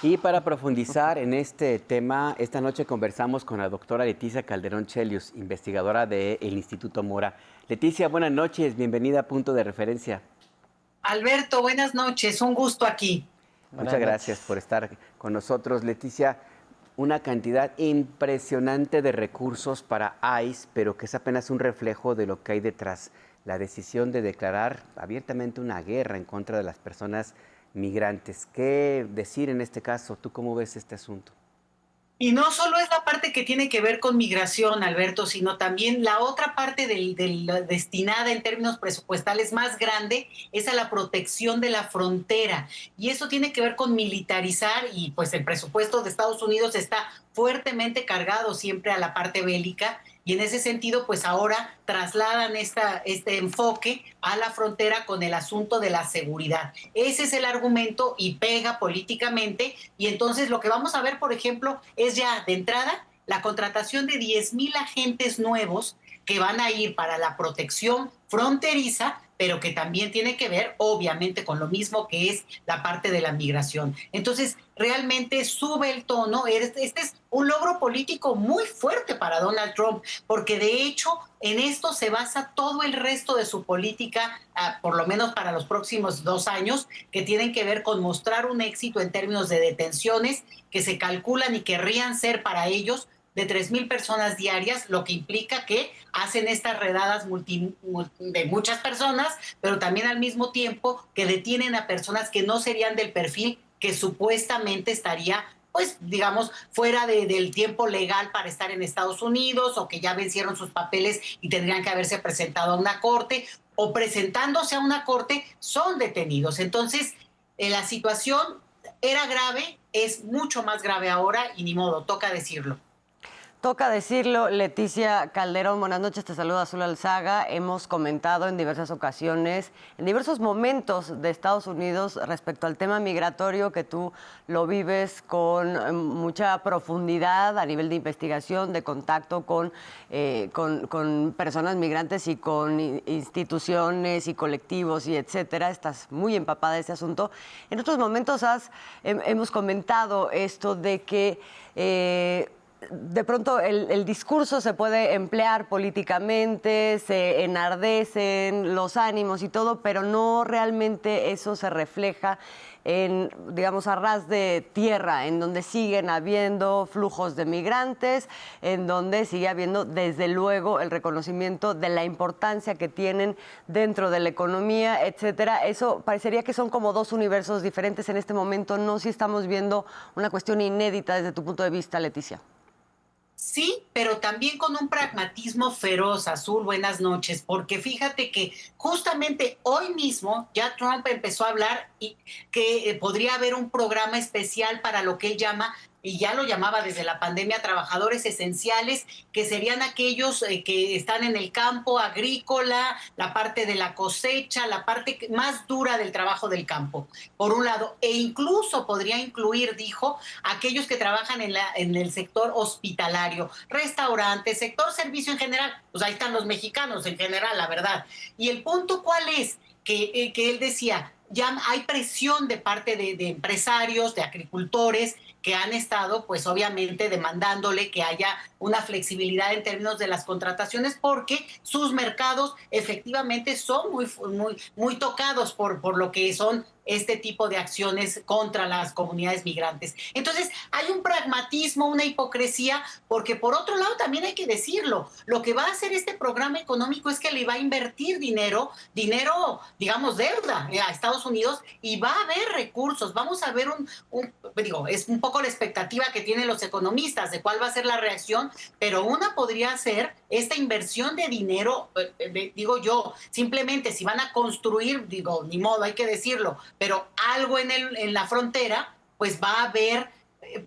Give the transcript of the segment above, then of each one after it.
Y para profundizar en este tema, esta noche conversamos con la doctora Leticia Calderón Chelius, investigadora del Instituto Mora. Leticia, buenas noches, bienvenida a Punto de Referencia. Alberto, buenas noches, un gusto aquí. Muchas Buenas gracias por noches. estar con nosotros. Leticia, una cantidad impresionante de recursos para ICE, pero que es apenas un reflejo de lo que hay detrás. La decisión de declarar abiertamente una guerra en contra de las personas migrantes. ¿Qué decir en este caso? ¿Tú cómo ves este asunto? Y no solo es la parte que tiene que ver con migración, Alberto, sino también la otra parte destinada en términos presupuestales más grande es a la protección de la frontera. Y eso tiene que ver con militarizar y pues el presupuesto de Estados Unidos está fuertemente cargado siempre a la parte bélica. Y en ese sentido, pues ahora trasladan este enfoque a la frontera con el asunto de la seguridad. Ese es el argumento y pega políticamente. Y entonces lo que vamos a ver, por ejemplo, es ya de entrada la contratación de 10,000 agentes nuevos que van a ir para la protección fronteriza, pero que también tiene que ver, obviamente, con lo mismo que es la parte de la migración. Entonces, realmente sube el tono. Este es un logro político muy fuerte para Donald Trump, porque de hecho en esto se basa todo el resto de su política, por lo menos para los próximos 2 años, que tienen que ver con mostrar un éxito en términos de detenciones que se calculan y querrían ser para ellos de 3,000 personas diarias, lo que implica que hacen estas redadas de muchas personas, pero también al mismo tiempo que detienen a personas que no serían del perfil que supuestamente estaría, pues, digamos, fuera del tiempo legal para estar en Estados Unidos, o que ya vencieron sus papeles y tendrían que haberse presentado a una corte, o presentándose a una corte, son detenidos. Entonces, la situación era grave, es mucho más grave ahora y ni modo, toca decirlo. Toca decirlo, Leticia Calderón, buenas noches, te saluda Azul Alzaga. Hemos comentado en diversas ocasiones, en diversos momentos de Estados Unidos respecto al tema migratorio, que tú lo vives con mucha profundidad a nivel de investigación, de contacto con personas migrantes y con instituciones y colectivos y etcétera. Estás muy empapada de ese asunto. En otros momentos hemos comentado esto de que de pronto el discurso se puede emplear políticamente, se enardecen los ánimos y todo, pero no realmente eso se refleja en, digamos, a ras de tierra, en donde siguen habiendo flujos de migrantes, en donde sigue habiendo, desde luego, el reconocimiento de la importancia que tienen dentro de la economía, etcétera. Eso parecería que son como dos universos diferentes en este momento. No si estamos viendo una cuestión inédita desde tu punto de vista, Leticia. Sí, pero también con un pragmatismo feroz, Azul, buenas noches, porque fíjate que justamente hoy mismo ya Trump empezó a hablar y que podría haber un programa especial para lo que él llama, y ya lo llamaba desde la pandemia, trabajadores esenciales, que serían aquellos que están en el campo agrícola, la parte de la cosecha, la parte más dura del trabajo del campo, por un lado, e incluso podría incluir, dijo, aquellos que trabajan en el sector hospitalario, restaurantes, sector servicio en general. Pues ahí están los mexicanos en general, la verdad. Y el punto, ¿cuál es? Que él decía, ya hay presión de parte de empresarios, de agricultores, que han estado, pues obviamente, demandándole que haya una flexibilidad en términos de las contrataciones, porque sus mercados efectivamente son muy tocados por lo que son este tipo de acciones contra las comunidades migrantes. Entonces, hay un pragmatismo, una hipocresía, porque por otro lado también hay que decirlo, lo que va a hacer este programa económico es que le va a invertir dinero, digamos, deuda a Estados Unidos, y va a haber recursos. Vamos a ver digo, es un poco la expectativa que tienen los economistas de cuál va a ser la reacción, pero una podría ser esta inversión de dinero, digo yo, simplemente si van a construir, digo, ni modo, hay que decirlo, pero algo en la frontera, pues va a haber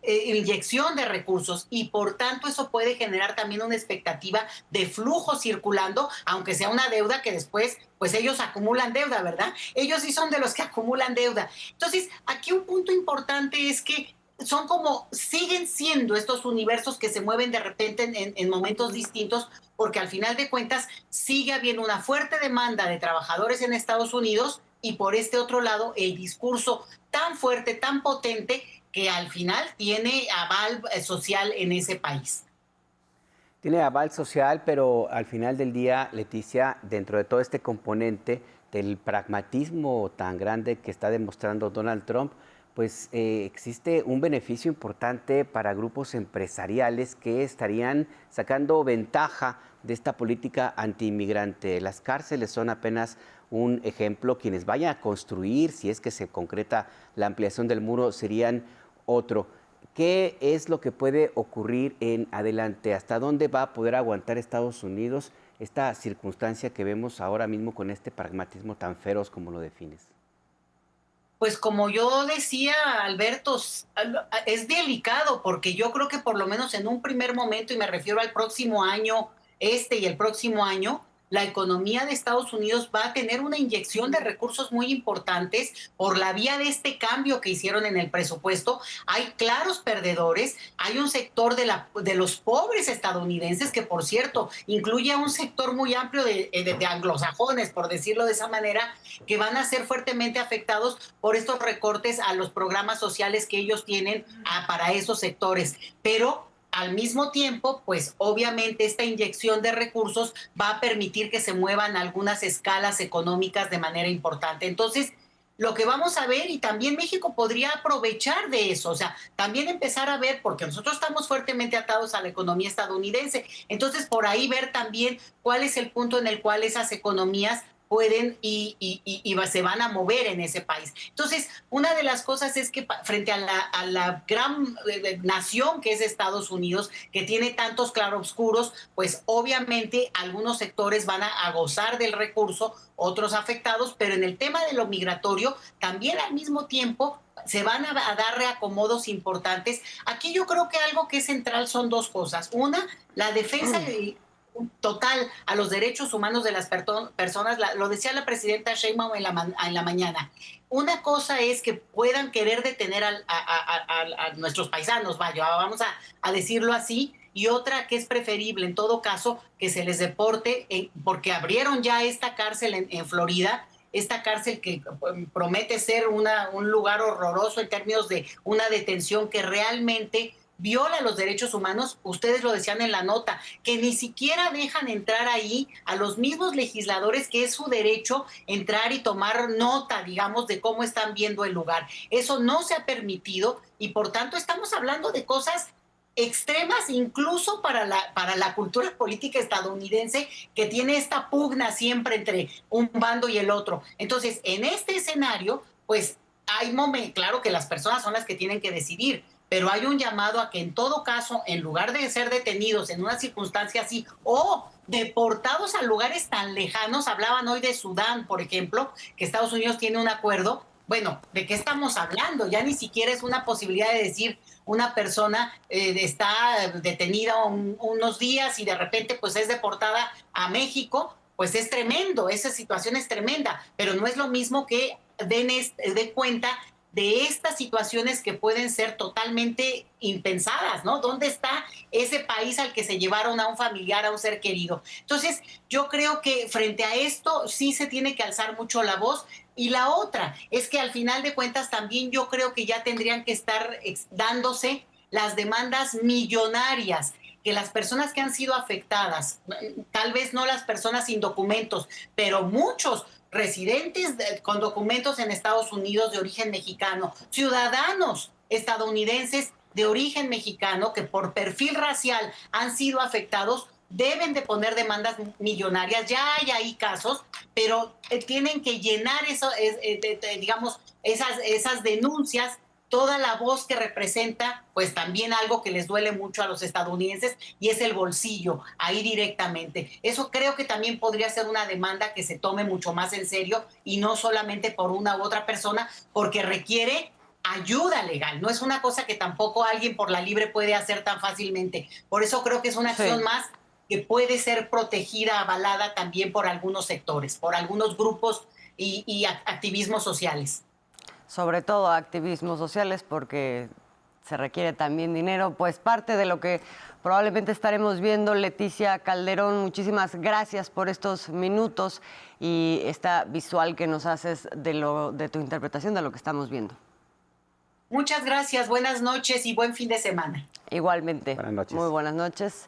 inyección de recursos, y por tanto eso puede generar también una expectativa de flujo circulando, aunque sea una deuda que después, pues ellos acumulan deuda, ¿verdad? Ellos sí son de los que acumulan deuda. Entonces, aquí un punto importante es que son como, siguen siendo estos universos que se mueven de repente en momentos distintos, porque al final de cuentas sigue habiendo una fuerte demanda de trabajadores en Estados Unidos, y por este otro lado el discurso tan fuerte, tan potente, que al final tiene aval social en ese país. Tiene aval social, pero al final del día, Leticia, dentro de todo este componente del pragmatismo tan grande que está demostrando Donald Trump, pues existe un beneficio importante para grupos empresariales que estarían sacando ventaja de esta política antiinmigrante. Las cárceles son apenas un ejemplo. Quienes vayan a construir, si es que se concreta la ampliación del muro, serían otro. ¿Qué es lo que puede ocurrir en adelante? ¿Hasta dónde va a poder aguantar Estados Unidos esta circunstancia que vemos ahora mismo con este pragmatismo tan feroz como lo defines? Pues como yo decía, Alberto, es delicado porque yo creo que por lo menos en un primer momento, y me refiero al próximo año, y el próximo año, la economía de Estados Unidos va a tener una inyección de recursos muy importantes por la vía de este cambio que hicieron en el presupuesto. Hay claros perdedores, hay un sector de los pobres estadounidenses que, por cierto, incluye a un sector muy amplio de anglosajones, por decirlo de esa manera, que van a ser fuertemente afectados por estos recortes a los programas sociales que ellos tienen para esos sectores. Pero al mismo tiempo, pues obviamente esta inyección de recursos va a permitir que se muevan algunas escalas económicas de manera importante. Entonces, lo que vamos a ver, y también México podría aprovechar de eso, o sea, también empezar a ver, porque nosotros estamos fuertemente atados a la economía estadounidense, entonces por ahí ver también cuál es el punto en el cual esas economías pueden y se van a mover en ese país. Entonces, una de las cosas es que frente a la gran nación que es Estados Unidos, que tiene tantos claroscuros, pues obviamente algunos sectores van a gozar del recurso, otros afectados, pero en el tema de lo migratorio, también al mismo tiempo se van a dar reacomodos importantes. Aquí yo creo que algo que es central son dos cosas. Una, la defensa total a los derechos humanos de las personas, lo decía la presidenta Sheinbaum en la mañana. Una cosa es que puedan querer detener a nuestros paisanos, vaya, vamos a decirlo así, y otra que es preferible en todo caso que se les deporte, porque abrieron ya esta cárcel en Florida, esta cárcel que promete ser un lugar horroroso en términos de una detención que realmente viola los derechos humanos. Ustedes lo decían en la nota, que ni siquiera dejan entrar ahí a los mismos legisladores, que es su derecho entrar y tomar nota, digamos, de cómo están viendo el lugar. Eso no se ha permitido y por tanto estamos hablando de cosas extremas incluso para la cultura política estadounidense, que tiene esta pugna siempre entre un bando y el otro. Entonces, en este escenario, pues hay momentos, claro que las personas son las que tienen que decidir, pero hay un llamado a que en todo caso, en lugar de ser detenidos en una circunstancia así o deportados a lugares tan lejanos, hablaban hoy de Sudán, por ejemplo, que Estados Unidos tiene un acuerdo. Bueno, ¿de qué estamos hablando? Ya ni siquiera es una posibilidad de decir una persona está detenida unos días y de repente pues es deportada a México. Pues es tremendo, esa situación es tremenda, pero no es lo mismo que den cuenta de estas situaciones que pueden ser totalmente impensadas, ¿no? ¿Dónde está ese país al que se llevaron a un familiar, a un ser querido? Entonces, yo creo que frente a esto sí se tiene que alzar mucho la voz. Y la otra es que al final de cuentas también yo creo que ya tendrían que estar dándose las demandas millonarias que las personas que han sido afectadas, tal vez no las personas sin documentos, pero muchos residentes con documentos en Estados Unidos de origen mexicano, ciudadanos estadounidenses de origen mexicano que por perfil racial han sido afectados, deben de poner demandas millonarias. Ya hay ahí casos, pero tienen que llenar eso, digamos, esas denuncias, toda la voz que representa, pues también algo que les duele mucho a los estadounidenses, y es el bolsillo, ahí directamente. Eso creo que también podría ser una demanda que se tome mucho más en serio y no solamente por una u otra persona, porque requiere ayuda legal. No es una cosa que tampoco alguien por la libre puede hacer tan fácilmente. Por eso creo que es una acción más que puede ser protegida, avalada también por algunos sectores, por algunos grupos y activismos sociales. Sobre todo activismos sociales, porque se requiere también dinero. Pues parte de lo que probablemente estaremos viendo. Leticia Calderón, muchísimas gracias por estos minutos y esta visual que nos haces de tu interpretación de lo que estamos viendo. Muchas gracias, buenas noches y buen fin de semana. Igualmente. Buenas noches. Muy buenas noches.